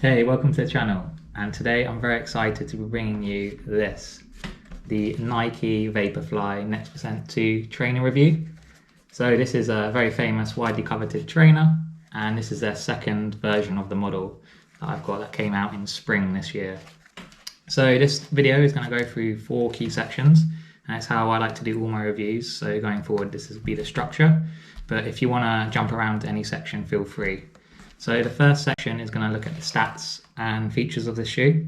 Hey, welcome to the channel, and today I'm very excited to be bringing you the Nike Vaporfly Next 2 trainer review. So this is a very famous, widely coveted trainer, and this is their second version of the model that I've got that came out in spring this year. So this video is going to go through 4 key sections, and that's how I like to do all my reviews. So going forward, this will be the structure, but if you want to jump around to any section, feel free. So the first section is going to look at the stats and features of the shoe.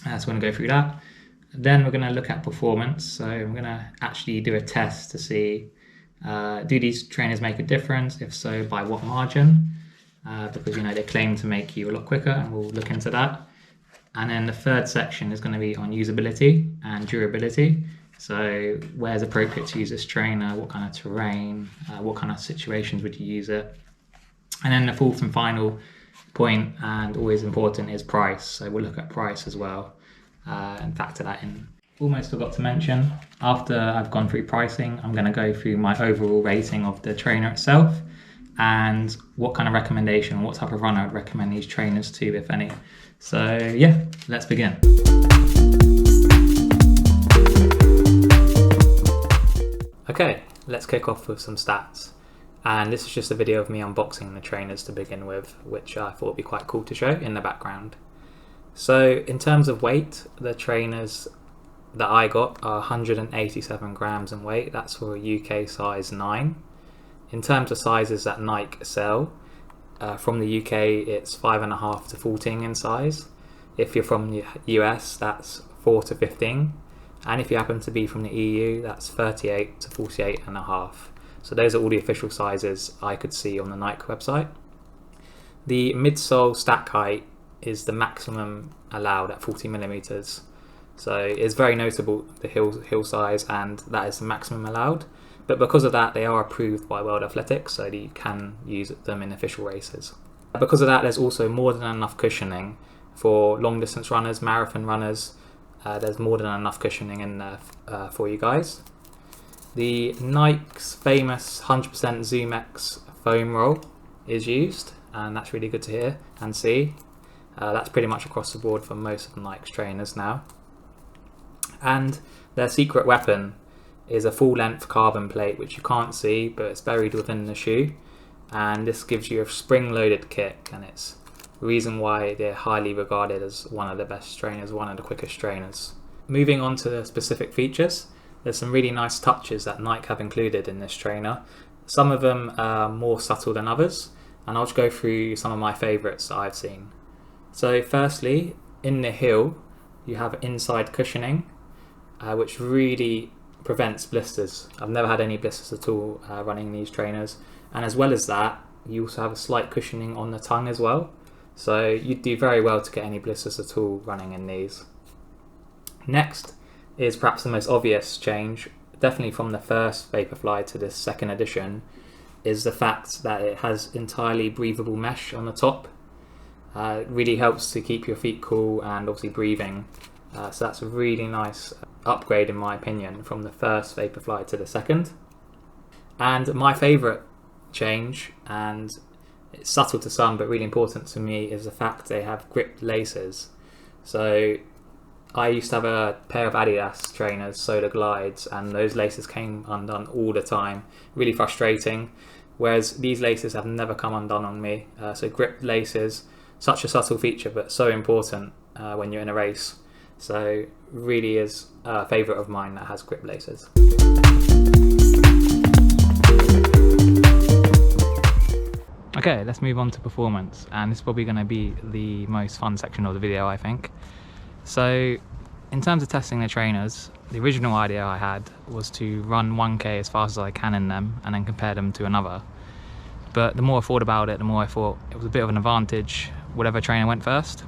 So we're going to go through that. Then we're going to look at performance. So I'm going to actually do a test to see, do these trainers make a difference? If so, by what margin? Because they claim to make you a lot quicker, and we'll look into that. And then the third section is going to be on usability and durability. So where's appropriate to use this trainer? What kind of terrain? What kind of situations would you use it? And then the fourth and final point, and always important, is price. So we'll look at price as well and factor that in. Almost forgot to mention, after I've gone through pricing, I'm going to go through my overall rating of the trainer itself and what kind of recommendation, what type of runner I'd recommend these trainers to, if any. So yeah, let's begin. Okay, let's kick off with some stats. And this is just a video of me unboxing the trainers to begin with, which I thought would be quite cool to show in the background. So in terms of weight, the trainers that I got are 187 grams in weight. That's for a UK size 9. In terms of sizes that Nike sell, from the UK it's 5.5 to 14 in size. If you're from the US, that's 4 to 15. And if you happen to be from the EU, that's 38 to 48.5. So those are all the official sizes I could see on the Nike website. The midsole stack height is the maximum allowed at 40 millimeters. So it's very notable, the heel size, and that is the maximum allowed. But because of that, they are approved by World Athletics, so that you can use them in official races. Because of that, there's also more than enough cushioning for long distance runners, marathon runners. There's more than enough cushioning in there for you guys. The Nike's famous 100% ZoomX foam roll is used, and that's really good to hear and see. That's pretty much across the board for most of the Nike's trainers now. And their secret weapon is a full-length carbon plate, which you can't see, but it's buried within the shoe. And this gives you a spring-loaded kick, and it's the reason why they're highly regarded as one of the best trainers, one of the quickest trainers. Moving on to the specific features, there's some really nice touches that Nike have included in this trainer. Some of them are more subtle than others, and I'll just go through some of my favourites that I've seen. So firstly, in the heel, you have inside cushioning, which really prevents blisters. I've never had any blisters at all running these trainers. And as well as that, you also have a slight cushioning on the tongue as well. So you'd do very well to get any blisters at all running in these. Next is perhaps the most obvious change, definitely from the first Vaporfly to this second edition, is the fact that it has entirely breathable mesh on the top. It really helps to keep your feet cool and obviously breathing. So that's a really nice upgrade in my opinion from the first Vaporfly to the second. And my favourite change, and it's subtle to some but really important to me, is the fact they have gripped laces. So I used to have a pair of Adidas trainers, Solar Glides, and those laces came undone all the time. Really frustrating. Whereas these laces have never come undone on me. So gripped laces, such a subtle feature, but so important when you're in a race. So really is a favourite of mine that has grip laces. Okay, let's move on to performance, and this is probably going to be the most fun section of the video, I think. So in terms of testing the trainers, the original idea I had was to run 1k as fast as I can in them and then compare them to another. But the more I thought about it, the more I thought it was a bit of an advantage whatever trainer went first.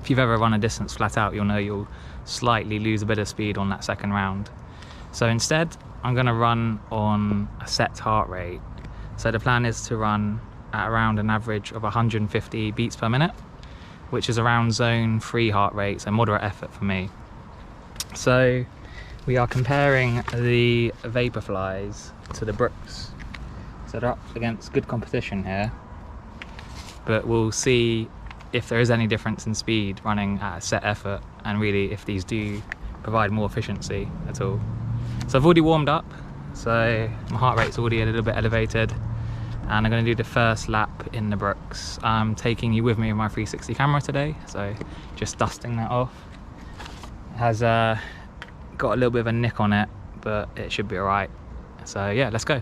If you've ever run a distance flat out, you'll know you'll slightly lose a bit of speed on that second round. So instead, I'm going to run on a set heart rate. So the plan is to run at around an average of 150 beats per minute, which is around zone 3 heart rate, so moderate effort for me. So we are comparing the Vaporflys to the Brooks. So they're up against good competition here, but we'll see if there is any difference in speed running at a set effort, and really if these do provide more efficiency at all. So I've already warmed up, so my heart rate's already a little bit elevated, and I'm going to do the first lap in the Brooks. I'm taking you with me with my 360 camera today, so just dusting that off. It has got a little bit of a nick on it, but it should be alright. So yeah, let's go.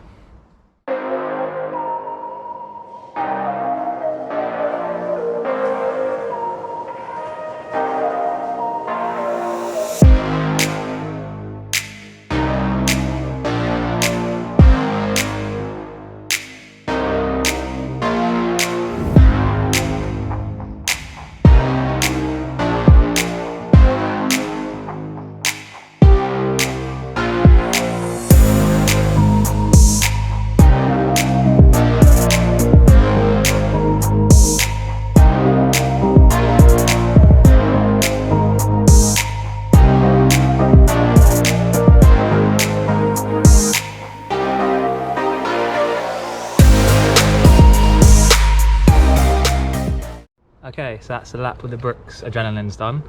Okay, so that's the lap with the Brooks adrenaline's done.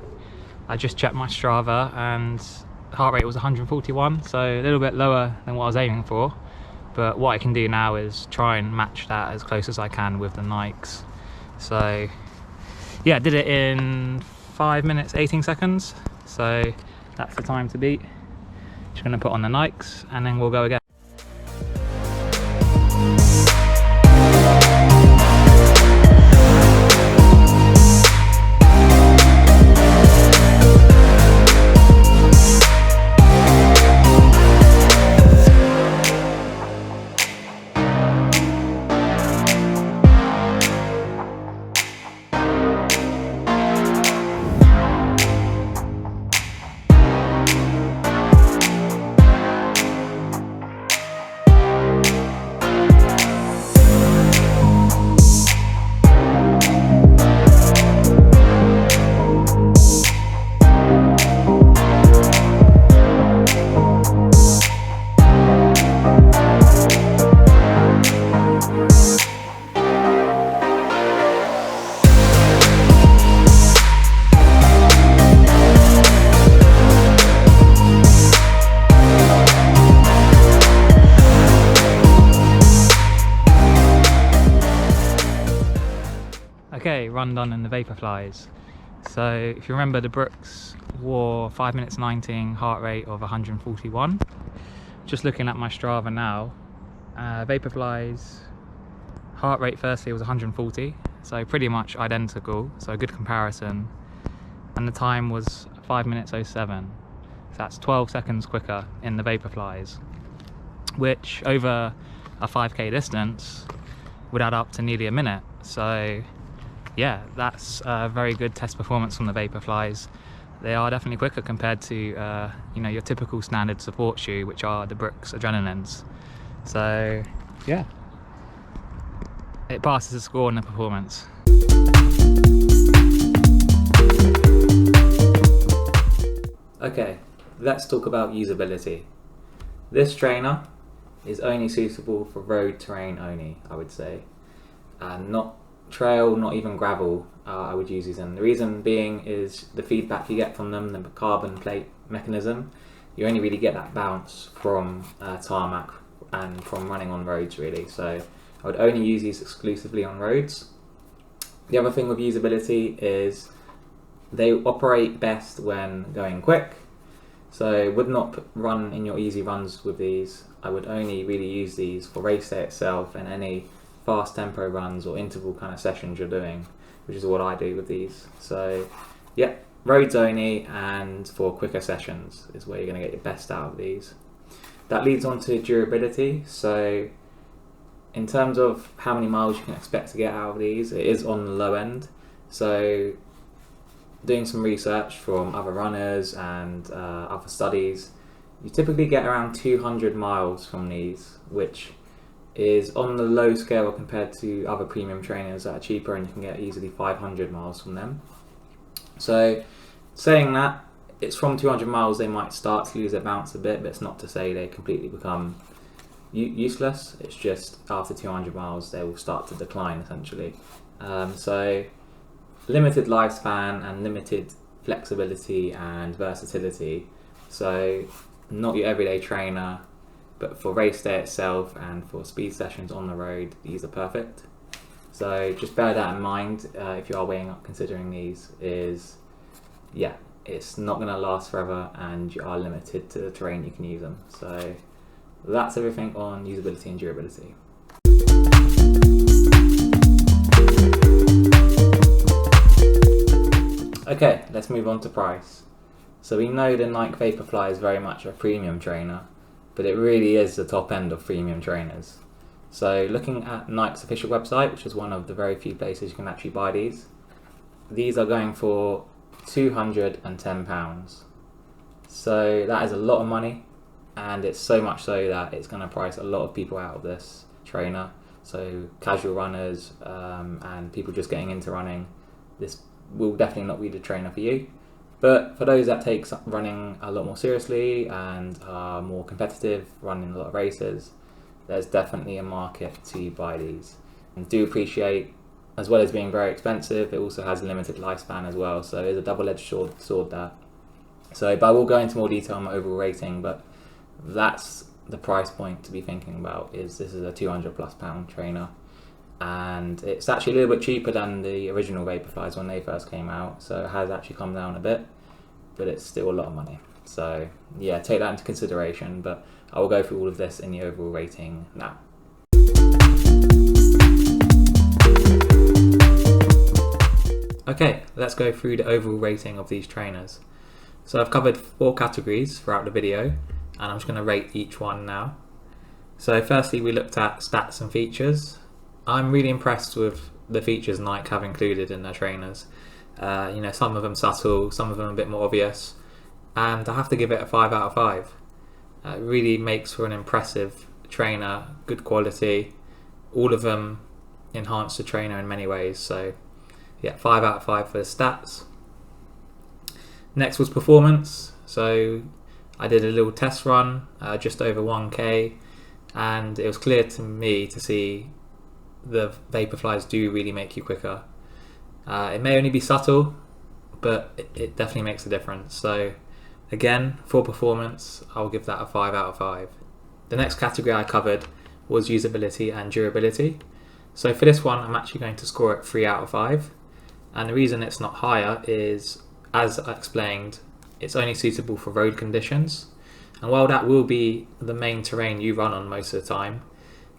I just checked my Strava and heart rate was 141, so a little bit lower than what I was aiming for. But what I can do now is try and match that as close as I can with the Nikes. So yeah, I did it in 5 minutes 18 seconds, so that's the time to beat. Just gonna put on the Nikes and then we'll go again. Okay, run done in the Vaporflys. So if you remember, the Brooks wore 5 minutes 19, heart rate of 141. Just looking at my Strava now, Vaporflys heart rate firstly was 140, so pretty much identical, so a good comparison. And the time was 5 minutes 07, so that's 12 seconds quicker in the Vaporflys, which over a 5k distance would add up to nearly a minute. So yeah, that's a very good test performance from the Vaporflys. They are definitely quicker compared to you know, your typical standard support shoe, which are the Brooks Adrenalines. So yeah, it passes the score on the performance. Okay, let's talk about usability. This trainer is only suitable for road terrain only, I would say, and not trail, not even gravel. I would use these in. The reason being is the feedback you get from them, the carbon plate mechanism. You only really get that bounce from tarmac and from running on roads, really. So I would only use these exclusively on roads. The other thing with usability is they operate best when going quick. So would not run in your easy runs with these. I would only really use these for race day itself and any fast tempo runs or interval kind of sessions you're doing, which is what I do with these. So yeah, roads only and for quicker sessions is where you're going to get your best out of these. That leads on to durability. So in terms of how many miles you can expect to get out of these, it is on the low end. So doing some research from other runners and other studies, you typically get around 200 miles from these, which is on the low scale compared to other premium trainers that are cheaper, and you can get easily 500 miles from them. So saying that, it's from 200 miles they might start to lose their bounce a bit, but it's not to say they completely become useless. It's just after 200 miles they will start to decline essentially. So limited lifespan and limited flexibility and versatility. So not your everyday trainer, but for race day itself and for speed sessions on the road, these are perfect. So just bear that in mind if you are weighing up considering these. Yeah, it's not going to last forever and you are limited to the terrain you can use them. So that's everything on usability and durability. Okay, let's move on to price. So we know the Nike Vaporfly is very much a premium trainer, but it really is the top end of premium trainers. So looking at Nike's official website, which is one of the very few places you can actually buy these are going for £210. So that is a lot of money, and it's so much so that it's going to price a lot of people out of this trainer. So casual runners and people just getting into running, this will definitely not be the trainer for you. But for those that take running a lot more seriously and are more competitive, running a lot of races, there's definitely a market to buy these. And do appreciate, as well as being very expensive, it also has a limited lifespan as well, so it's a double-edged sword that. So, but I will go into more detail on my overall rating, but that's the price point to be thinking about. This is a £200+ trainer, and it's actually a little bit cheaper than the original Vaporflies when they first came out, so it has actually come down a bit, but it's still a lot of money. So yeah, take that into consideration, but I will go through all of this in the overall rating now. Okay, let's go through the overall rating of these trainers. So I've covered 4 categories throughout the video, and I'm just going to rate each one now. So firstly, we looked at stats and features. I'm really impressed with the features Nike have included in their trainers. Some of them subtle, some of them a bit more obvious, and I have to give it a 5 out of 5. It really makes for an impressive trainer, good quality. All of them enhance the trainer in many ways, so yeah, 5 out of 5 for the stats. Next was performance. So I did a little test run, just over 1k, and it was clear to me to see the Vaporflies do really make you quicker. It may only be subtle, but it definitely makes a difference. So again, for performance, I'll give that a 5 out of 5. The next category I covered was usability and durability. So for this one, I'm actually going to score it 3 out of 5. And the reason it's not higher is, as I explained, it's only suitable for road conditions. And while that will be the main terrain you run on most of the time,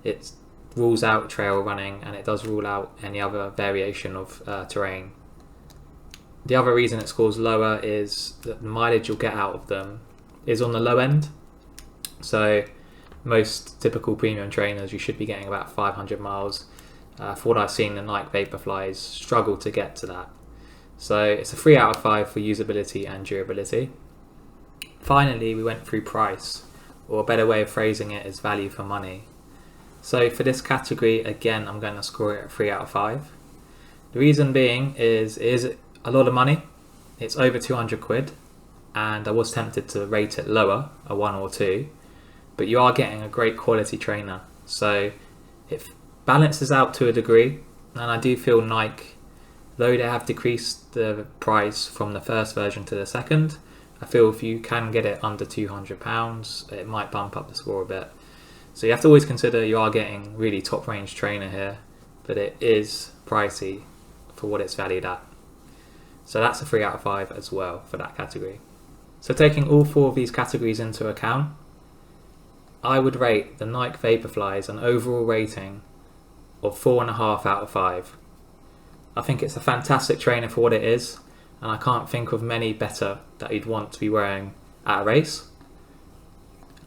it rules out trail running, and it does rule out any other variation of terrain. The other reason it scores lower is that the mileage you'll get out of them is on the low end. So most typical premium trainers, you should be getting about 500 miles. For what I've seen, the Nike Vaporflies struggle to get to that. So it's a 3 out of 5 for usability and durability. Finally, we went through price, or a better way of phrasing it is value for money. So for this category, again, I'm going to score it at 3 out of 5. The reason being is it is a lot of money. It's over 200 quid, and I was tempted to rate it lower, a 1 or 2, but you are getting a great quality trainer. So it balances out to a degree, and I do feel Nike, though they have decreased the price from the first version to the second, I feel if you can get it under £200, it might bump up the score a bit. So you have to always consider you are getting really top range trainer here, but it is pricey for what it's valued at. So that's a 3 out of 5 as well for that category. So taking all 4 of these categories into account, I would rate the Nike Vaporflies an overall rating of 4.5 out of 5. I think it's a fantastic trainer for what it is, and I can't think of many better that you'd want to be wearing at a race.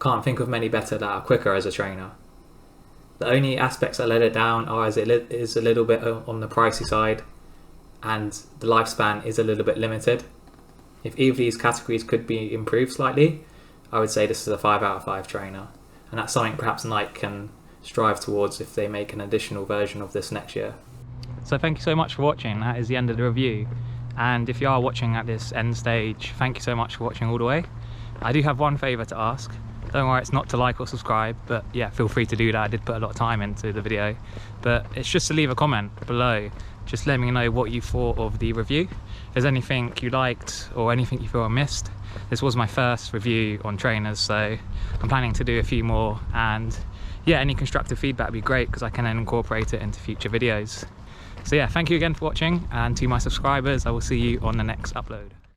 Can't think of many better that are quicker as a trainer. The only aspects that let it down are it is a little bit on the pricey side, and the lifespan is a little bit limited. If either of these categories could be improved slightly, I would say this is a 5 out of 5 trainer, and that's something perhaps Nike can strive towards if they make an additional version of this next year. So thank you so much for watching. That is the end of the review, and if you are watching at this end stage, thank you so much for watching all the way. I do have one favour to ask. Don't worry, it's not to like or subscribe, but yeah, feel free to do that. I did put a lot of time into the video, but it's just to leave a comment below just let me know what you thought of the review. If there's anything you liked or anything you feel I missed. This was my first review on trainers, so I'm planning to do a few more, and yeah, any constructive feedback would be great because I can then incorporate it into future videos. So yeah, thank you again for watching, and to my subscribers, I will see you on the next upload.